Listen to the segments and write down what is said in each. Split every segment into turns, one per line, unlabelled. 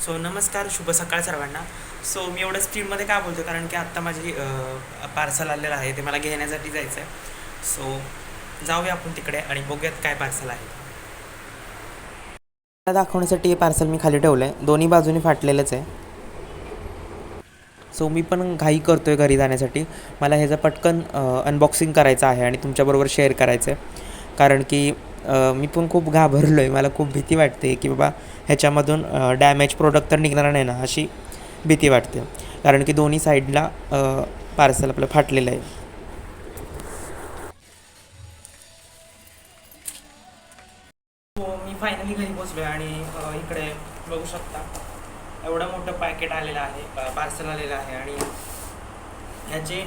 So नमस्कार, शुभ सकाळ सर्वांना. सो मी एवढं स्पीडमध्ये का बोलतो, कारण की आत्ता माझी पार्सल आलेलं आहे, ते मला घेण्यासाठी जायचं आहे. सो जाऊया आपण तिकडे आणि बघूयात काय पार्सल आहे. दाखवण्यासाठी हे पार्सल मी खाली ठेवलं आहे, दोन्ही बाजूनी फाटलेलंच आहे. सो मी पण घाई करतो आहे घरी जाण्यासाठी. मला ह्याचं पटकन अनबॉक्सिंग करायचं आहे आणि तुमच्याबरोबर शेअर करायचं आहे, कारण की मी पण खूप घाबरलो आहे. मला खूप भीती वाटते की बाबा ह्याच्यामधून डॅमेज प्रोडक्ट तर निघणार नाही ना, अशी भीती वाटते, कारण की दोन्ही साईडला पार्सल आपलं फाटलेलं आहे. हो, मी फायनली घरी पोचलो आहे आणि इकडे बघू शकता एवढं मोठं पॅकेट आलेलं आहे, पार्सल आलेलं आहे आणि ह्याचे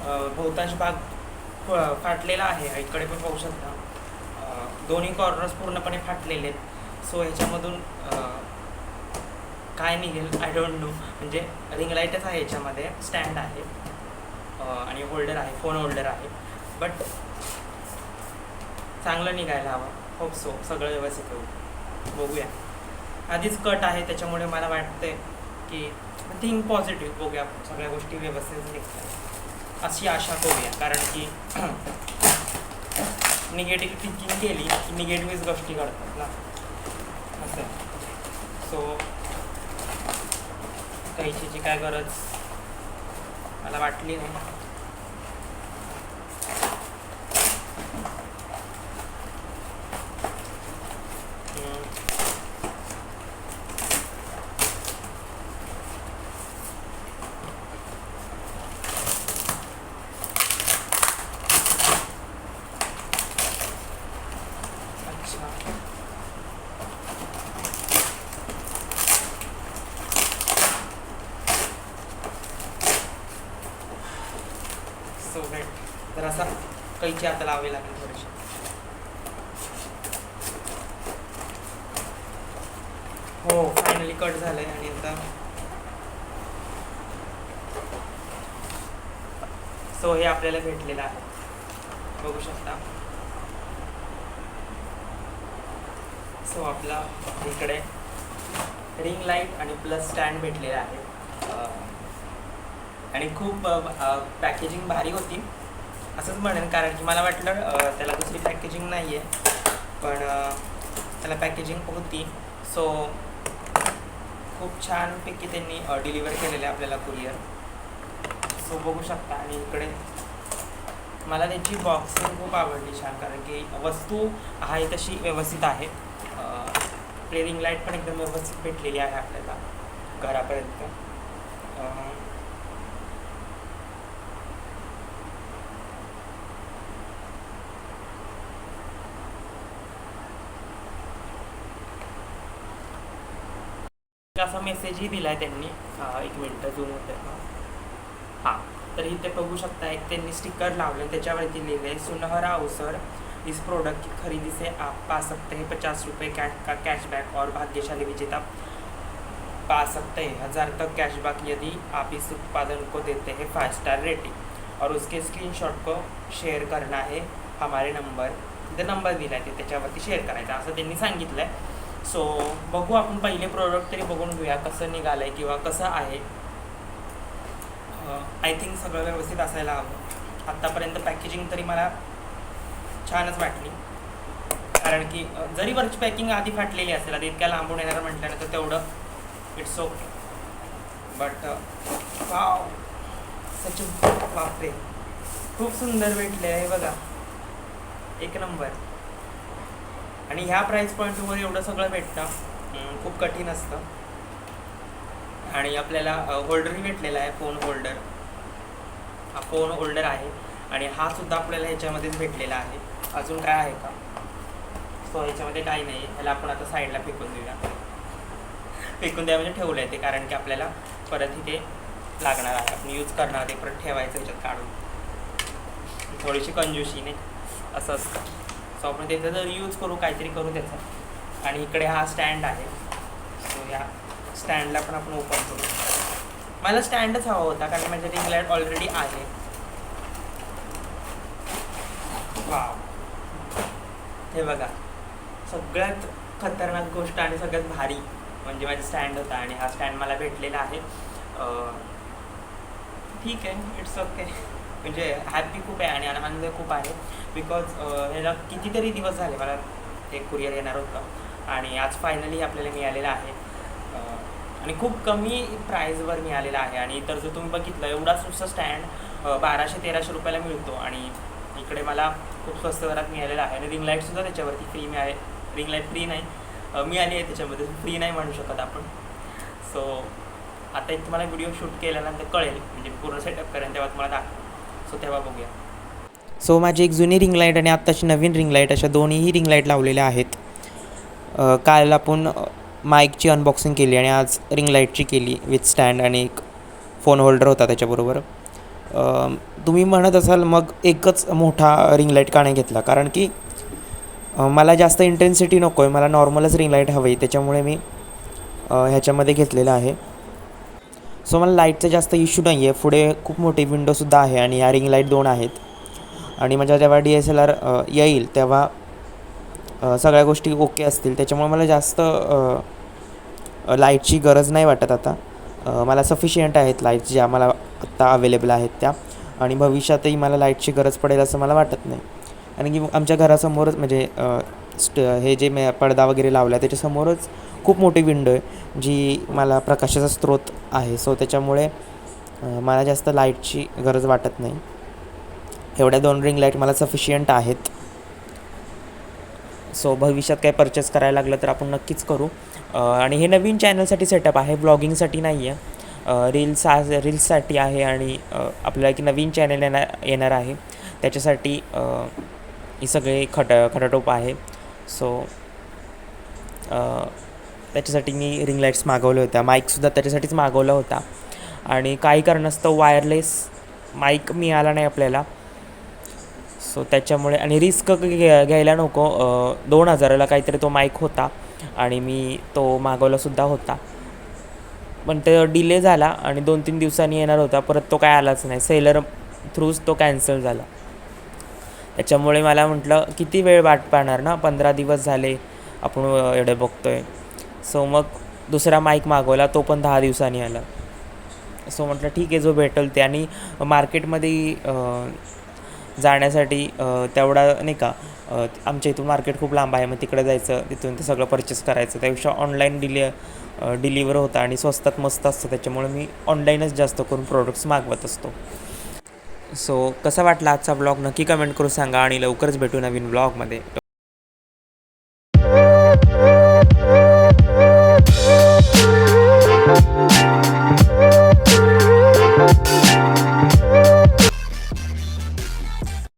बहुतांश भाग फाटलेला आहे. इकडे पण पाहू शकता दोन्ही कॉर्नर्स पूर्णपणे फाटलेले आहेत. सो ह्याच्यामधून काय निघेल आय डोंट नो. म्हणजे रिंग लाईटच आहे, ह्याच्यामध्ये स्टँड आहे आणि होल्डर आहे, फोन होल्डर आहे. बट चांगलं निघायला हवं. होप सो सगळं व्यवस्थित होईल, बघूया. आधीच कट आहे त्याच्यामुळे मला वाटतंय की थिंक पॉझिटिव्ह, बघूया सगळ्या गोष्टी व्यवस्थित निघतात अशी आशा करूया, कारण की निगेटिव्ह थिंकिंग केली की निगेटिव्हच गोष्टी घडतात ना, असं. सो कैचीची काय गरज मला वाटली नाही. अच्छा, सो वेट, तर असा कैची आता लावावी लागेल थोडीशी. हो, फायनली कट झालंय आणि आता सो हे आपल्याला भेटलेलं आहे, बघू शकता. सो आपला इकडे रिंग लाईट आणि प्लस स्टँड भेटलेला आहे. आणि खूप पॅकेजिंग भारी होती असंच म्हणेन, कारण की मला वाटलं त्याला दुसरी पॅकेजिंग नाही आहे, पण त्याला पॅकेजिंग होती. सो खूप छानपैकी त्यांनी डिलिव्हर केलेलं आहे आपल्याला कुरिअर. सो बघू शकता. आणि इकडे मला त्याची बॉक्सिंग खूप आवडली, छान, कारण की वस्तू आहे तशी व्यवस्थित आहे. रिंग लाईट पण एकदम व्यवस्थित भेटलेली आहे आपल्याला घरापर्यंत. असा मेसेजही दिला आहे त्यांनी. एक मिनटं झूम होते. हां, तर इथे बघू शकता एक त्यांनी स्टिकर लावले, त्याच्यावरती लिहिले आहे, सुनहरा अवसर, इस प्रोडक्ट की खरीदी से आप पा सकते हैं 50 रुपये कैश का कैशबैक और भाग्यशाली विजेता पा सकते हैं 1000 तक कैशबैक यदि आप इस उत्पादन को देते हैं 5 स्टार रेटिंग और उसके स्क्रीनशॉट को शेअर करना है हमारे नंबर. तिथे नंबर दिला आहे, ते त्याच्यावरती शेअर करायचा असं त्यांनी सांगितलं आहे. सो बघू, आपण पहिले प्रोडक्ट तरी बघून घेऊया कसं निघालं आहे किंवा कसं आहे. आय थिंक सगळं व्यवस्थित असायला हवं. आत्तापर्यंत पॅकेजिंग तरी मला छानच वाटली, कारण की जरी वरची पॅकिंग आधी फाटलेली असेल, आधी इतक्या लांबून येणार म्हटल्यानंतर तेवढं इट्स ओके. बट वाव, सच बापरे, खूप सुंदर भेटले आहे बघा, एक नंबर. आणि ह्या प्राईस पॉईंटवर एवढं सगळं भेटतं खूप कठीण असतं. आणि आपल्याला होल्डरही भेटलेला आहे, फोन होल्डर. हा फोन होल्डर आहे आणि हा सुद्धा आपल्याला ह्याच्यामध्येच भेटलेला आहे. अजून काय आहे का? सो ह्याच्यामध्ये काही नाही आहे. ह्याला आपण आता साईडला फेकून देऊया. फेकून द्या म्हणजे ठेवलं आहे ते, कारण की आपल्याला परत इथे लागणार आहे, आपण यूज करणार, ते परत ठेवायचं ह्याच्यात काढून. थोडीशी कंजूशी नाही, असं असतं. सो आपण त्याचं जर यूज करू, काहीतरी करू त्याचं. आणि इकडे हा स्टँड आहे. सो या स्टँडला पण आपण ओपन करू. मला स्टँडच हवा होता, कारण माझ्या रिंग लाईट ऑलरेडी आहे. वाव, हे बघा, सगळ्यात खतरनाक गोष्ट आणि सगळ्यात भारी म्हणजे माझा स्टँड होता आणि हा स्टँड मला भेटलेला आहे. ठीक आहे, इट्स ओके. म्हणजे हॅपी खूप आहे आणि आनंद खूप आहे बिकॉज ह्याला कितीतरी दिवस झाले मला ते कुरिअर येणार होतं आणि आज फायनली आपल्याला मिळालेलं आहे. आणि खूप कमी प्राईजवर मिळालेला आहे. आणि तर जर तुम्ही बघितलं एवढा स्वस्त स्टँड 1200-1300 रुपयाला मिळतो आणि इकडे मला खूप स्वस्त दरात मिळालेला आहे. आणि रिंग लाईटसुद्धा त्याच्यावरती फ्री मिळाले. रिंग लाईट फ्री नाही मिळाली आहे त्याच्यामध्ये, फ्री नाही म्हणू शकत आपण. सो आता एक तुम्हाला व्हिडिओ शूट केल्यानंतर कळेल, म्हणजे पूर्ण सेटअप करेन तेव्हा तुम्हाला दाखव. सो तेव्हा बघूया. सो माझी एक जुनी रिंग लाईट आणि आत्ताची नवीन रिंग लाईट अशा दोन्हीही रिंग लाईट लावलेल्या आहेत. काल आपण माईकची अनबॉक्सिंग केली आणि आज रिंग लाईटची केली विथ स्टँड आणि एक फोन होल्डर होता त्याच्याबरोबर. तुम्ही म्हणत असाल मग एकच मोठा रिंग लाईट का नाही घेतला, कारण की मला जास्त इंटेन्सिटी नको आहे, मला नॉर्मलच रिंग लाईट हवी, त्याच्यामुळे मी ह्याच्यामध्ये घेतलेलं आहे. सो मला लाईटचा जास्त इश्यू नाही आहे. पुढे खूप मोठी विंडोसुद्धा आहे आणि ह्या रिंग लाईट 2 आहेत. आणि माझ्या जेव्हा DSLR येईल तेव्हा सगळ्या गोष्टी ओके असतील, त्याच्यामुळे मला जास्त लाईटची गरज नाही वाटत आता. मला सफिशियंट आहेत लाईट्स ज्या मला आत्ता अवेलेबल आहेत त्या, आणि भविष्यातही मला लाईटची गरज पडेल असं मला वाटत नाही. आणि की आमच्या घरासमोरच म्हणजे हे जे पडदा वगैरे लावला आहे त्याच्यासमोरच खूप मोठी विंडो आहे जी मला प्रकाशाचा स्रोत आहे. सो त्याच्यामुळे मला जास्त लाईटची गरज वाटत नाही. एवढ्या 2 रिंग लाईट मला सफिशियंट आहेत. सो भविष्यात काय परचेस करायला लागलं तर आपण नक्कीच करू. आणि हे नवीन चॅनलसाठी सेटअप आहे, व्लॉगिंगसाठी नाही आहे. रील्ससाठी आहे आणि आपल्याला एक नवीन चॅनल येणार आहे त्याच्यासाठी ही सगळे खटाटोप आहे. सो त्याच्यासाठी मी रिंग लाईट्स मागवल्या होत्या, माईकसुद्धा त्याच्यासाठीच मागवला होता. आणि काही कारणास्तव वायरलेस माईक मिळाला नाही आपल्याला. सो त्याच्यामुळे आणि रिस्क घ्यायला नको. 2000ला काहीतरी तो माईक होता आणि मी तो मागवलासुद्धा होता, पण ते डिले झाला आणि 2-3 दिवसांनी येणार होता, परत तो काय आलाच नाही. सेलर थ्रूच तो कॅन्सल झाला. त्याच्यामुळे मला म्हटलं किती वेळ वाट पाहणार ना, 15 दिवस झाले आपण एवढे बघतो आहे. सो मग दुसरा माईक मागवला, तो पण 10 दिवसांनी आला. सो म्हटलं ठीक आहे, जो भेटेल ते. आणि मार्केटमध्ये जाण्यासाठी तेवढा नाही का, आमच्या इथून मार्केट खूप लांब आहे, मग तिकडे जायचं, तिथून ते सगळं परचेस करायचं, त्यापेक्षा ऑनलाईन डिलिव्हर होतं आणि स्वस्तात मस्त असतं. त्याच्यामुळे मी ऑनलाईनच जास्त करून प्रोडक्ट्स मागवत असतो. सो कसा वाटला आजचा ब्लॉग नक्की कमेंट करून सांगा आणि लवकरच भेटू नवीन ब्लॉगमध्ये.